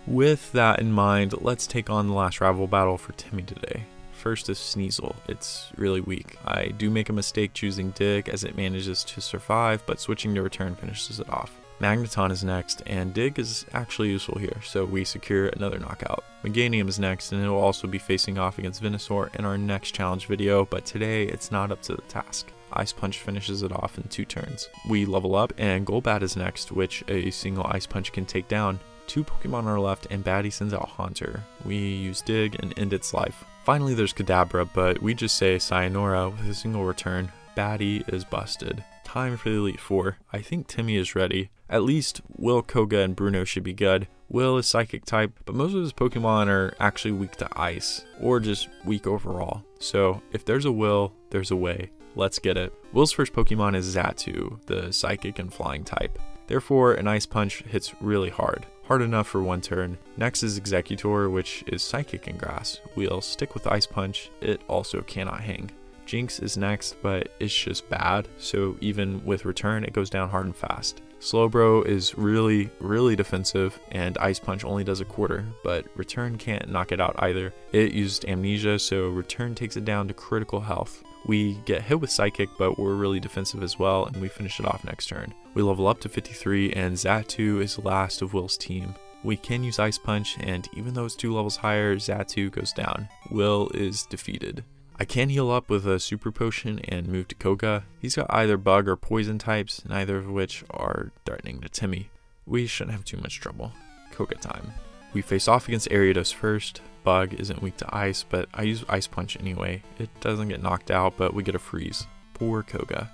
With that in mind, let's take on the last rival battle for Timmy today. First is Sneasel. It's really weak. I do make a mistake choosing Dig as it manages to survive, but switching to Return finishes it off. Magneton is next, and Dig is actually useful here, so we secure another knockout. Meganium is next, and it will also be facing off against Venusaur in our next challenge video, but today it's not up to the task. Ice Punch finishes it off in 2 turns. We level up, and Golbat is next, which a single Ice Punch can take down. 2 Pokemon are left, and Batty sends out Haunter. We use Dig and end its life. Finally, there's Kadabra, but we just say Sayonara with a single return. Batty is busted. Time for the Elite Four. I think Timmy is ready. At least Will, Koga, and Bruno should be good. Will is Psychic type, but most of his Pokemon are actually weak to Ice, or just weak overall. So if there's a Will, there's a way. Let's get it. Will's first Pokemon is Xatu, the Psychic and Flying type. Therefore, an Ice Punch hits really hard. Hard enough for 1 turn. Next is Executor, which is Psychic and Grass. We'll stick with Ice Punch. It also cannot hang. Jinx is next, but it's just bad, so even with Return, it goes down hard and fast. Slowbro is really defensive, and Ice Punch only does a quarter, but Return can't knock it out either. It used Amnesia, so Return takes it down to critical health. We get hit with Psychic, but we're really defensive as well, and we finish it off next turn. We level up to 53, and Xatu is the last of Will's team. We can use Ice Punch, and even though it's 2 levels higher, Xatu goes down. Will is defeated. I can heal up with a Super Potion and move to Koga. He's got either Bug or Poison types, neither of which are threatening to Timmy. We shouldn't have too much trouble. Koga time. We face off against Ariados first. Bug isn't weak to Ice, but I use Ice Punch anyway. It doesn't get knocked out, but we get a freeze. Poor Koga.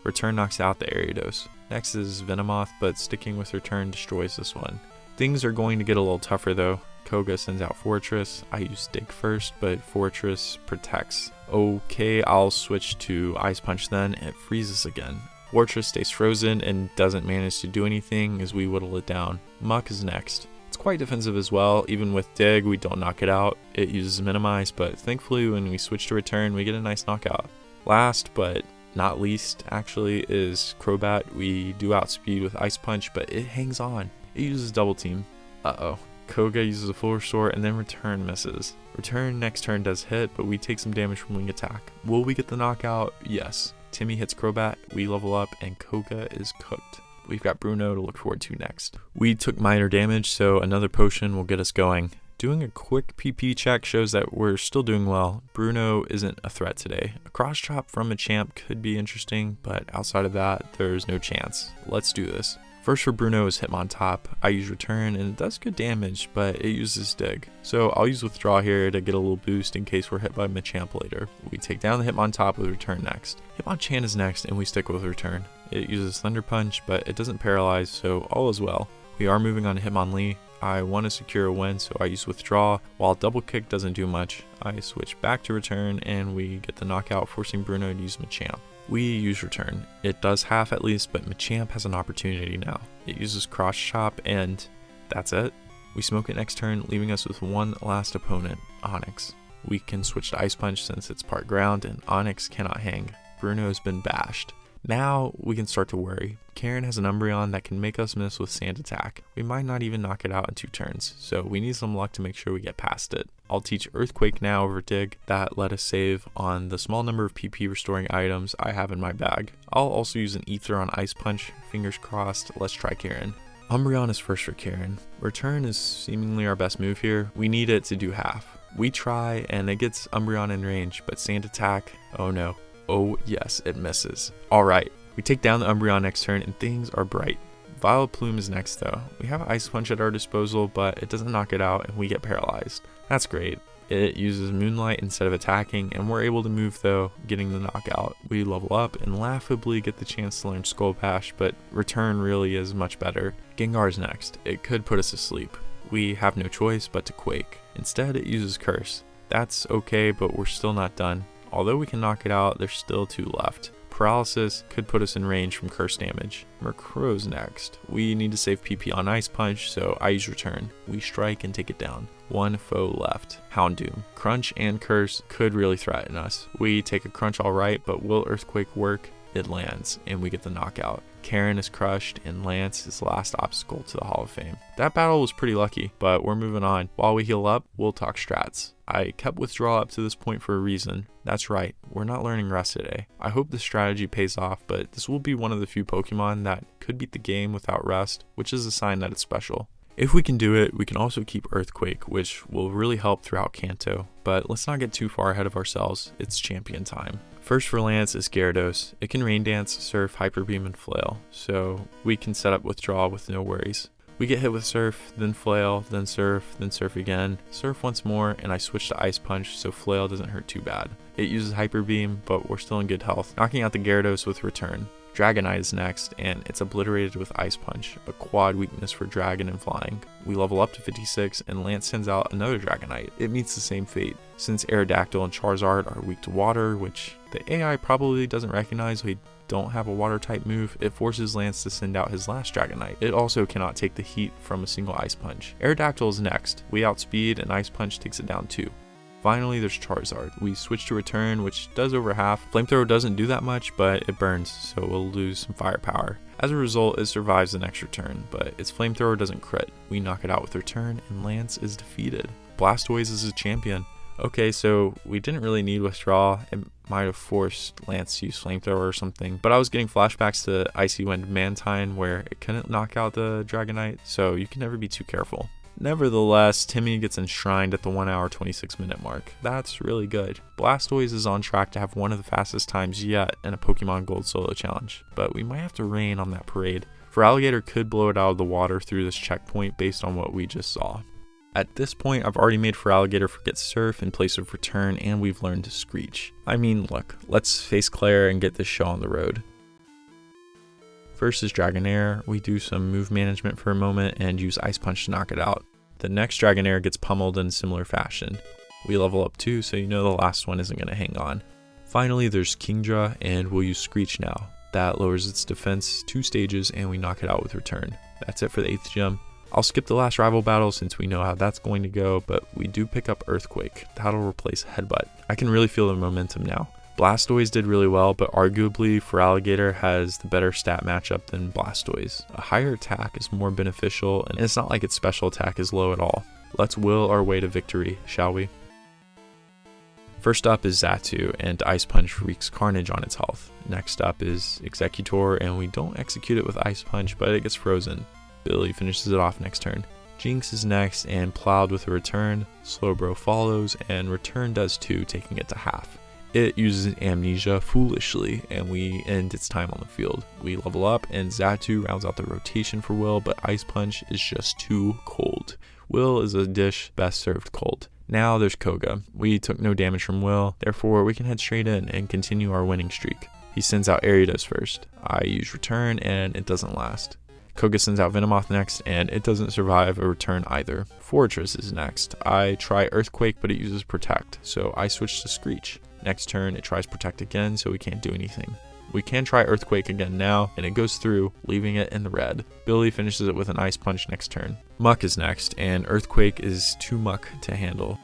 Return knocks out the Ariados. Next is Venomoth, but sticking with Return destroys this one. Things are going to get a little tougher though. Koga sends out Fortress. I use Dig first, but Fortress protects. Okay, I'll switch to Ice Punch then. It freezes again. Fortress stays frozen and doesn't manage to do anything as we whittle it down. Muck is next. It's quite defensive as well. Even with Dig, we don't knock it out. It uses Minimize, but thankfully when we switch to Return, we get a nice knockout. Last, but not least, actually, is Crobat. We do outspeed with Ice Punch, but it hangs on. It uses Double Team. Uh-oh. Koga uses a full restore and then Return misses. Return next turn does hit, but we take some damage from wing attack. Will we get the knockout? Yes. Timmy hits Crobat, we level up, and Koga is cooked. We've got Bruno to look forward to next. We took minor damage, so another potion will get us going. Doing a quick PP check shows that we're still doing well. Bruno isn't a threat today. A cross chop from Machamp could be interesting, but outside of that, there's no chance. Let's do this. First for Bruno is Hitmontop. I use Return and it does good damage, but it uses Dig. So I'll use Withdraw here to get a little boost in case we're hit by Machamp later. We take down the Hitmontop with Return next. Hitmonchan is next and we stick with Return. It uses Thunder Punch, but it doesn't paralyze, so all is well. We are moving on to Hitmonlee. I want to secure a win, so I use Withdraw. While Double Kick doesn't do much, I switch back to Return and we get the knockout, forcing Bruno to use Machamp. We use Return. It does half at least, but Machamp has an opportunity now. It uses Cross Chop and that's it. We smoke it next turn, leaving us with one last opponent, Onix. We can switch to Ice Punch since it's part ground and Onix cannot hang. Bruno has been bashed. Now we can start to worry. Karen has an Umbreon that can make us miss with Sand Attack. We might not even knock it out in 2 turns, so we need some luck to make sure we get past it. I'll teach Earthquake now over Dig. That let us save on the small number of PP restoring items I have in my bag. I'll also use an Ether on Ice Punch. Fingers crossed, let's try Karen. Umbreon is first for Karen. Return is seemingly our best move here. We need it to do half. We try and it gets Umbreon in range, but Sand Attack, oh no. Oh yes, it misses. Alright, we take down the Umbreon next turn and things are bright. Violet Plume is next though. We have Ice Punch at our disposal, but it doesn't knock it out and we get paralyzed. That's great. It uses Moonlight instead of attacking and we're able to move though, getting the knockout. We level up and laughably get the chance to learn Skull Bash, but Return really is much better. Gengar's next. It could put us to sleep. We have no choice but to Quake. Instead it uses Curse. That's okay, but we're still not done. Although we can knock it out, there's still 2 left. Paralysis could put us in range from curse damage. Murkrow's next. We need to save PP on Ice Punch, so I use Return. We strike and take it down. 1 foe left. Houndoom. Crunch and Curse could really threaten us. We take a Crunch alright, but will Earthquake work? It lands, and we get the knockout. Karen is crushed, and Lance is the last obstacle to the Hall of Fame. That battle was pretty lucky, but we're moving on. While we heal up, we'll talk strats. I kept Withdraw up to this point for a reason. That's right, we're not learning Rest today. I hope the strategy pays off, but this will be one of the few Pokemon that could beat the game without Rest, which is a sign that it's special. If we can do it, we can also keep Earthquake, which will really help throughout Kanto. But let's not get too far ahead of ourselves, it's champion time. First for Lance is Gyarados. It can Rain Dance, Surf, Hyper Beam, and Flail, so we can set up Withdraw with no worries. We get hit with Surf, then Flail, then Surf again, Surf once more, and I switch to Ice Punch so Flail doesn't hurt too bad. It uses Hyper Beam, but we're still in good health, knocking out the Gyarados with Return. Dragonite is next, and it's obliterated with Ice Punch, a quad weakness for Dragon and Flying. We level up to 56, and Lance sends out another Dragonite. It meets the same fate. Since Aerodactyl and Charizard are weak to water, which the AI probably doesn't recognize we don't have a water type move, it forces Lance to send out his last Dragonite. It also cannot take the heat from a single Ice Punch. Aerodactyl is next. We outspeed, and Ice Punch takes it down too. Finally, there's Charizard. We switch to Return, which does over half. Flamethrower doesn't do that much, but it burns, so we'll lose some firepower. As a result, it survives the next return, but its Flamethrower doesn't crit. We knock it out with Return, and Lance is defeated. Blastoise is a champion. Okay, so we didn't really need Withdraw. It might have forced Lance to use Flamethrower or something, but I was getting flashbacks to Icy Wind Mantine where it couldn't knock out the Dragonite, so you can never be too careful. Nevertheless, Timmy gets enshrined at the 1 hour 26 minute mark. That's really good. Blastoise is on track to have one of the fastest times yet in a Pokemon Gold Solo Challenge, but we might have to rain on that parade. Feraligatr could blow it out of the water through this checkpoint based on what we just saw. At this point, I've already made Feraligatr forget Surf in place of Return, and we've learned to Screech. I mean, look, let's face Claire and get this show on the road. First is Dragonair. We do some move management for a moment and use Ice Punch to knock it out. The next Dragonair gets pummeled in similar fashion. We level up too, so you know the last one isn't going to hang on. Finally, there's Kingdra, and we'll use Screech now. That lowers its defense 2 stages, and we knock it out with Return. That's it for the 8th gym. I'll skip the last rival battle since we know how that's going to go, but we do pick up Earthquake. That'll replace Headbutt. I can really feel the momentum now. Blastoise did really well, but arguably Feraligatr has the better stat matchup than Blastoise. A higher attack is more beneficial, and it's not like its special attack is low at all. Let's will our way to victory, shall we? First up is Xatu, and Ice Punch wreaks carnage on its health. Next up is Executor, and we don't execute it with Ice Punch, but it gets frozen. Billy finishes it off next turn. Jinx is next and plowed with a return. Slowbro follows and return does too, taking it to half. It uses amnesia foolishly and we end its time on the field. We level up and Xatu rounds out the rotation for Will, but Ice Punch is just too cold. Will is a dish best served cold. Now there's Koga. We took no damage from Will, therefore we can head straight in and continue our winning streak. He sends out Ariados first. I use return and it doesn't last. Koga sends out Venomoth next and it doesn't survive a return either. Fortress is next. I try Earthquake but it uses Protect, so I switch to Screech. Next turn it tries Protect again, so we can't do anything. We can try Earthquake again now, and it goes through, leaving it in the red. Billy finishes it with an Ice Punch next turn. Muck is next, and Earthquake is too muck to handle.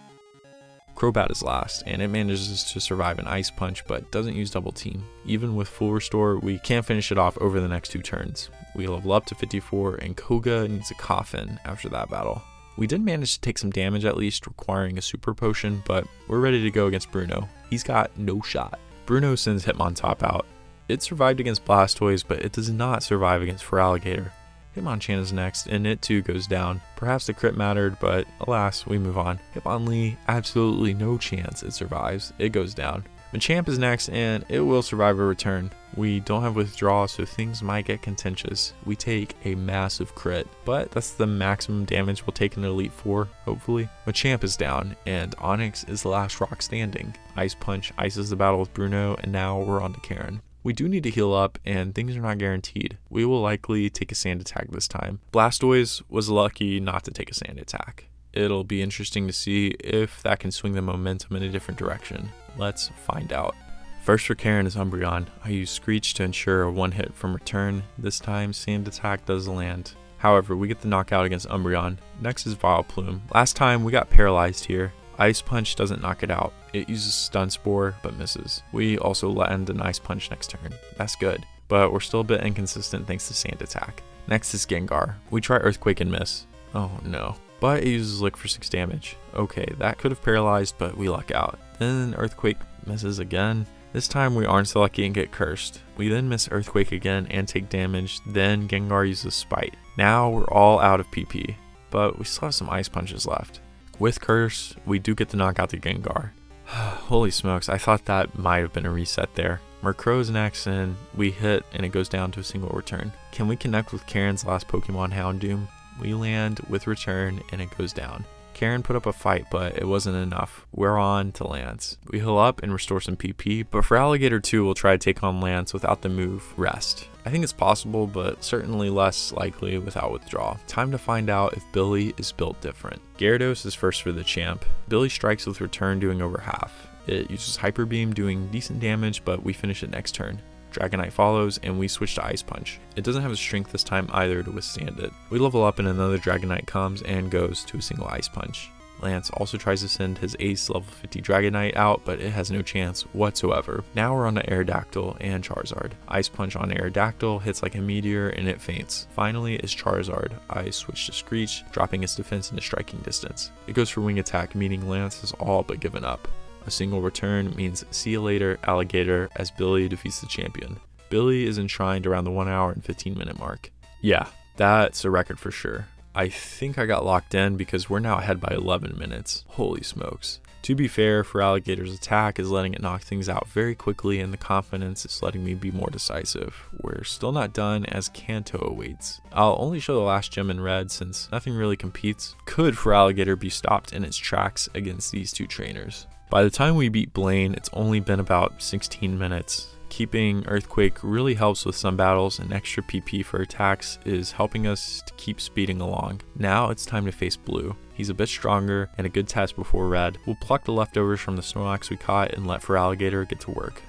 Crobat is last, and it manages to survive an Ice Punch, but doesn't use Double Team. Even with full restore, we can't finish it off over the next 2 turns. We level up to 54, and Koga needs a coffin after that battle. We did manage to take some damage at least, requiring a super potion, but we're ready to go against Bruno. He's got no shot. Bruno sends Hitmontop out. It survived against Blastoise, but it does not survive against Feraligatr. Hitmonchan is next, and it too goes down. Perhaps the crit mattered, but alas, we move on. Hitmonlee, absolutely no chance it survives. It goes down. Machamp is next, and it will survive a return. We don't have withdrawal, so things might get contentious. We take a massive crit, but that's the maximum damage we'll take in Elite Four, hopefully. Machamp is down, and Onix is the last rock standing. Ice Punch ices the battle with Bruno, and now we're on to Karen. We do need to heal up, and things are not guaranteed. We will likely take a sand attack this time. Blastoise was lucky not to take a sand attack. It'll be interesting to see if that can swing the momentum in a different direction. Let's find out. First for Karen is Umbreon. I use Screech to ensure a 1-hit from return. This time, sand attack does land. However, we get the knockout against Umbreon. Next is Vileplume. Last time, we got paralyzed here. Ice Punch doesn't knock it out. It uses Stun Spore, but misses. We also land an Ice Punch next turn. That's good, but we're still a bit inconsistent thanks to Sand Attack. Next is Gengar. We try Earthquake and miss. Oh no. But it uses Lick for 6 damage. Okay, that could have paralyzed, but we luck out. Then Earthquake misses again. This time we aren't so lucky and get cursed. We then miss Earthquake again and take damage. Then Gengar uses Spite. Now we're all out of PP, but we still have some Ice Punches left. With Curse, we do get to knock out the Gengar. Holy smokes, I thought that might have been a reset there. Murkrow's next, and we hit, and it goes down to a single return. Can we connect with Karen's last Pokemon, Houndoom? We land with return, and it goes down. Karen put up a fight, but it wasn't enough. We're on to Lance. We heal up and restore some PP, but Feraligatr 2 will try to take on Lance without the move Rest. I think it's possible, but certainly less likely without withdrawal. Time to find out if Billy is built different. Gyarados is first for the champ. Billy strikes with return, doing over half. It uses Hyper Beam, doing decent damage, but we finish it next turn. Dragonite follows, and we switch to Ice Punch. It doesn't have the strength this time either to withstand it. We level up and another Dragonite comes and goes to a single Ice Punch. Lance also tries to send his ace level 50 Dragonite out, but it has no chance whatsoever. Now we're on to Aerodactyl and Charizard. Ice Punch on Aerodactyl hits like a meteor and it faints. Finally is Charizard. I switch to Screech, dropping its defense into striking distance. It goes for Wing Attack, meaning Lance has all but given up. A single return means see you later, alligator, as Billy defeats the champion. Billy is enshrined around the 1 hour and 15 minute mark. Yeah, that's a record for sure. I think I got locked in because we're now ahead by 11 minutes. Holy smokes. To be fair, Feraligatr's attack is letting it knock things out very quickly, and the confidence is letting me be more decisive. We're still not done as Kanto awaits. I'll only show the last gem in red since nothing really competes. Could Feraligatr be stopped in its tracks against these two trainers? By the time we beat Blaine, it's only been about 16 minutes. Keeping Earthquake really helps with some battles, and extra PP for attacks is helping us to keep speeding along. Now it's time to face Blue. He's a bit stronger and a good test before Red. We'll pluck the leftovers from the Snorlax we caught and let Feraligatr get to work.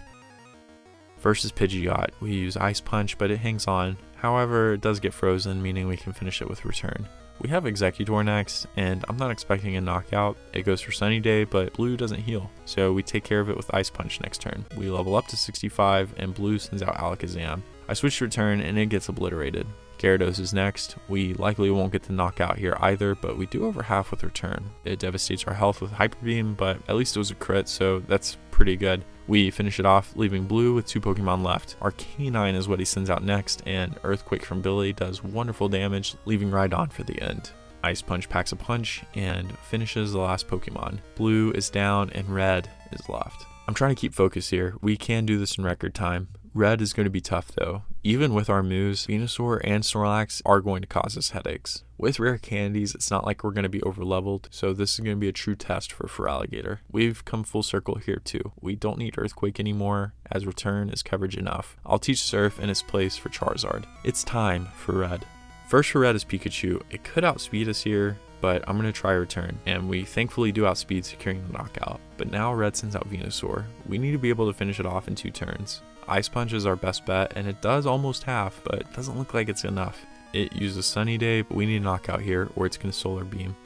First is Pidgeot. We use Ice Punch, but it hangs on. However, it does get frozen, meaning we can finish it with Return. We have Executor next, and I'm not expecting a knockout. It goes for Sunny Day, but Blue doesn't heal, so we take care of it with Ice Punch next turn. We level up to 65, and Blue sends out Alakazam. I switch to Return, and it gets obliterated. Gyarados is next. We likely won't get the knockout here either, but we do over half with Return. It devastates our health with Hyper Beam, but at least it was a crit, so that's pretty good. We finish it off, leaving Blue with 2 Pokemon left. Arcanine is what he sends out next, and Earthquake from Billy does wonderful damage, leaving Rhydon for the end. Ice Punch packs a punch and finishes the last Pokemon. Blue is down and red is left. I'm trying to keep focus here. We can do this in record time. Red is going to be tough though. Even with our moves, Venusaur and Snorlax are going to cause us headaches. With rare candies, it's not like we're going to be over-leveled, so this is going to be a true test for Feraligatr. We've come full circle here too. We don't need Earthquake anymore, as Return is coverage enough. I'll teach Surf in its place for Charizard. It's time for Red. First for Red is Pikachu. It could outspeed us here, but I'm going to try Return, and we thankfully do outspeed, securing the knockout. But now Red sends out Venusaur. We need to be able to finish it off in 2 turns. Ice Punch is our best bet, and it does almost half, but it doesn't look like it's enough. It uses Sunny Day, but we need a knockout here, or it's going to Solar Beam.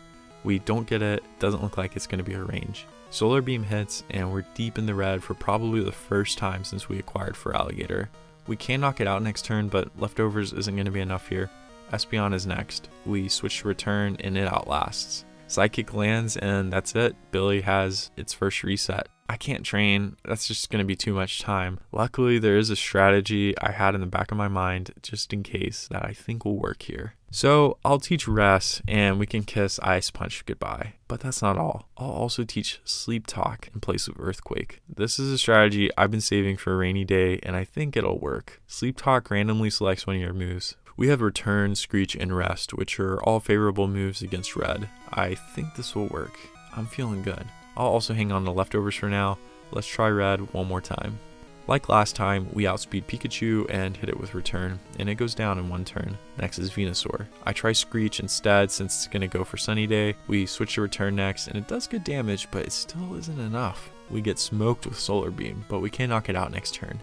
We don't get it, doesn't look like it's going to be a range. Solar Beam hits, and we're deep in the red for probably the first time since we acquired Feraligatr. We can knock it out next turn, but Leftovers isn't going to be enough here. Espeon is next. We switch to Return, and it outlasts. Psychic lands, and that's it. Billy has its first reset. I can't train, that's just going to be too much time. Luckily, there is a strategy I had in the back of my mind, just in case, that I think will work here. So I'll teach Rest, and we can kiss Ice Punch goodbye. But that's not all. I'll also teach Sleep Talk in place of Earthquake. This is a strategy I've been saving for a rainy day, and I think it'll work. Sleep Talk randomly selects one of your moves. We have Return, Screech, and Rest, which are all favorable moves against Red. I think this will work. I'm feeling good. I'll also hang on to Leftovers for now. Let's try Red one more time. Like last time, we outspeed Pikachu and hit it with Return, and it goes down in 1 turn. Next is Venusaur. I try Screech instead since it's going to go for Sunny Day. We switch to Return next, and it does good damage, but it still isn't enough. We get smoked with Solar Beam, but we can knock it out next turn.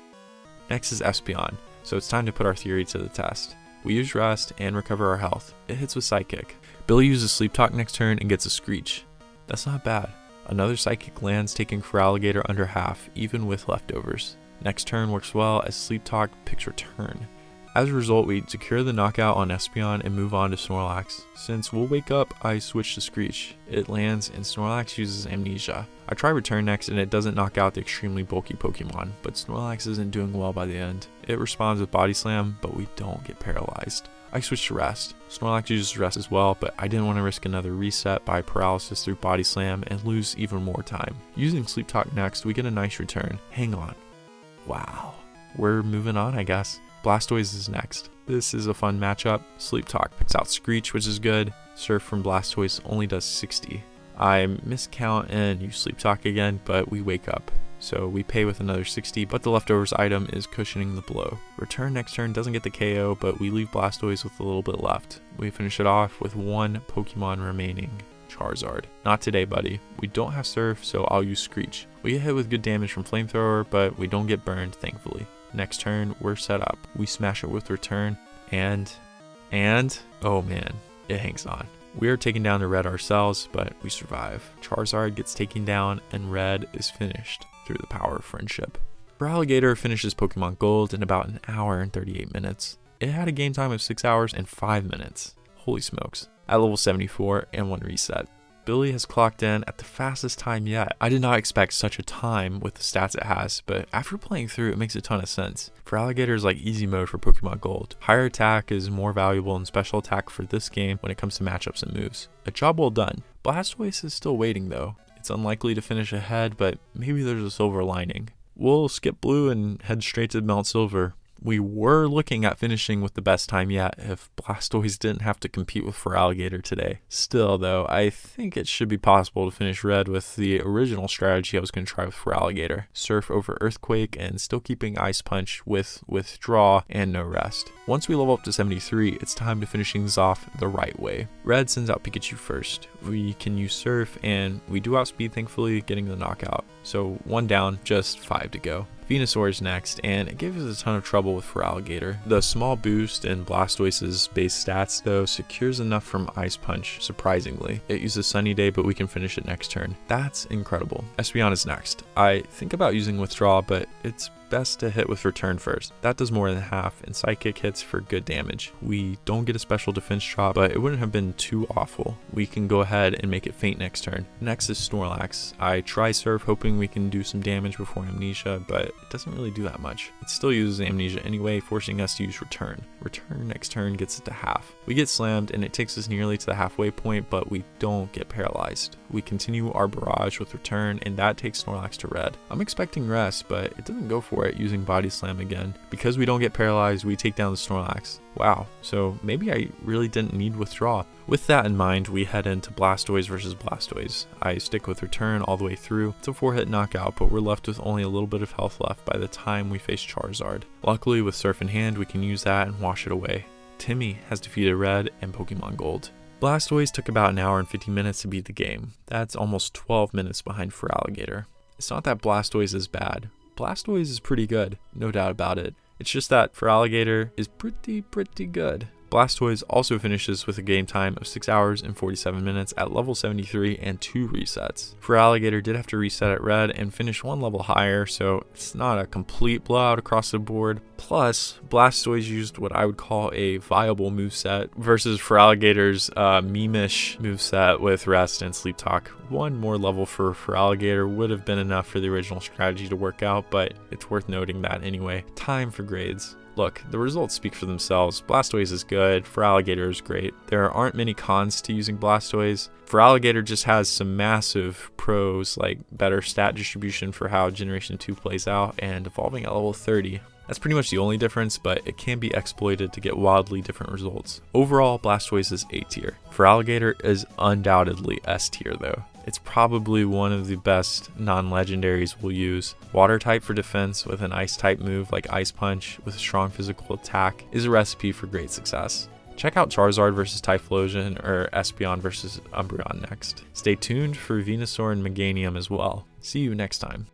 Next is Espeon, so it's time to put our theory to the test. We use Rest and recover our health. It hits with Psychic. Billy uses Sleep Talk next turn and gets a Screech. That's not bad. Another Psychic lands, taking Feraligatr under half, even with Leftovers. Next turn works well as Sleep Talk picks Return. As a result, we secure the knockout on Espeon and move on to Snorlax. Since we'll wake up, I switch to Screech. It lands and Snorlax uses Amnesia. I try Return next and it doesn't knock out the extremely bulky Pokemon, but Snorlax isn't doing well by the end. It responds with Body Slam, but we don't get paralyzed. I switch to Rest. Snorlax uses Rest as well, but I didn't want to risk another reset by paralysis through Body Slam and lose even more time. Using Sleep Talk next, we get a nice return. Hang on. Wow. We're moving on, I guess. Blastoise is next. This is a fun matchup. Sleep Talk picks out Screech, which is good. Surf from Blastoise only does 60. I miscount and use Sleep Talk again, but we wake up. So we pay with another 60, but the Leftovers item is cushioning the blow. Return next turn doesn't get the KO, but we leave Blastoise with a little bit left. We finish it off with 1 Pokemon remaining, Charizard. Not today, buddy. We don't have Surf, so I'll use Screech. We get hit with good damage from Flamethrower, but we don't get burned, thankfully. Next turn, we're set up. We smash it with Return, and oh man, it hangs on. We are taking down the Red ourselves, but we survive. Charizard gets taken down, and Red is finished through the power of friendship. Feraligatr finishes Pokemon Gold in about 1 hour and 38 minutes. It had a game time of 6 hours and 5 minutes. Holy smokes. At level 74 and 1 reset. Billy has clocked in at the fastest time yet. I did not expect such a time with the stats it has, but after playing through, it makes a ton of sense. Feraligatr is like easy mode for Pokemon Gold. Higher attack is more valuable than special attack for this game when it comes to matchups and moves. A job well done. Blastoise is still waiting though. It's unlikely to finish ahead, but maybe there's a silver lining. We'll skip Blue and head straight to Mount Silver. We were looking at finishing with the best time yet if Blastoise didn't have to compete with Feraligatr today. Still though, I think it should be possible to finish Red with the original strategy I was going to try with Feraligatr. Surf over Earthquake and still keeping Ice Punch with Withdraw and no Rest. Once we level up to 73, it's time to finish things off the right way. Red sends out Pikachu first. We can use Surf and we do outspeed thankfully, getting the knockout. So 1 down, just 5 to go. Venusaur is next, and it gives us a ton of trouble with Feraligatr. The small boost in Blastoise's base stats, though, secures enough from Ice Punch, surprisingly. It uses Sunny Day, but we can finish it next turn. That's incredible. Espeon is next. I think about using Withdraw, but it's best to hit with Return first. That does more than half, and Psychic hits for good damage. We don't get a special defense drop, but it wouldn't have been too awful. We can go ahead and make it faint next turn. Next is Snorlax. I try Surf hoping we can do some damage before Amnesia, but it doesn't really do that much. It still uses Amnesia anyway, forcing us to use Return. Return next turn gets it to half. We get slammed and it takes us nearly to the halfway point, but we don't get paralyzed. We continue our barrage with Return, and that takes Snorlax to red. I'm expecting rest, but it doesn't go for it using Body Slam again. Because we don't get paralyzed, we take down the Snorlax. Wow, so maybe I really didn't need Withdraw. With that in mind, we head into Blastoise versus Blastoise. I stick with Return all the way through. It's a 4-hit knockout, but we're left with only a little bit of health left by the time we face Charizard. Luckily, with Surf in hand, we can use that and wash it away. Timmy has defeated Red and Pokemon Gold. Blastoise took about an hour and 50 minutes to beat the game. That's almost 12 minutes behind Feraligatr. It's not that Blastoise is bad. Blastoise is pretty good, no doubt about it. It's just that Feraligatr is pretty good. Blastoise also finishes with a game time of 6 hours and 47 minutes at level 73 and 2 resets. Feraligatr did have to reset at red and finish 1 level higher, so it's not a complete blowout across the board. Plus, Blastoise used what I would call a viable moveset versus Feraligatr's meme-ish moveset with Rest and Sleep Talk. 1 more level for Feraligatr would have been enough for the original strategy to work out, but it's worth noting that anyway. Time for grades. Look, the results speak for themselves. Blastoise is good, Feraligatr is great. There aren't many cons to using Blastoise. Feraligatr just has some massive pros, like better stat distribution for how Generation 2 plays out and evolving at level 30. That's pretty much the only difference, but it can be exploited to get wildly different results. Overall, Blastoise is A tier. Feraligatr is undoubtedly S tier though. It's probably one of the best non-legendaries we'll use. Water type for defense with an ice type move like Ice Punch with a strong physical attack is a recipe for great success. Check out Charizard versus Typhlosion or Espeon versus Umbreon next. Stay tuned for Venusaur and Meganium as well. See you next time.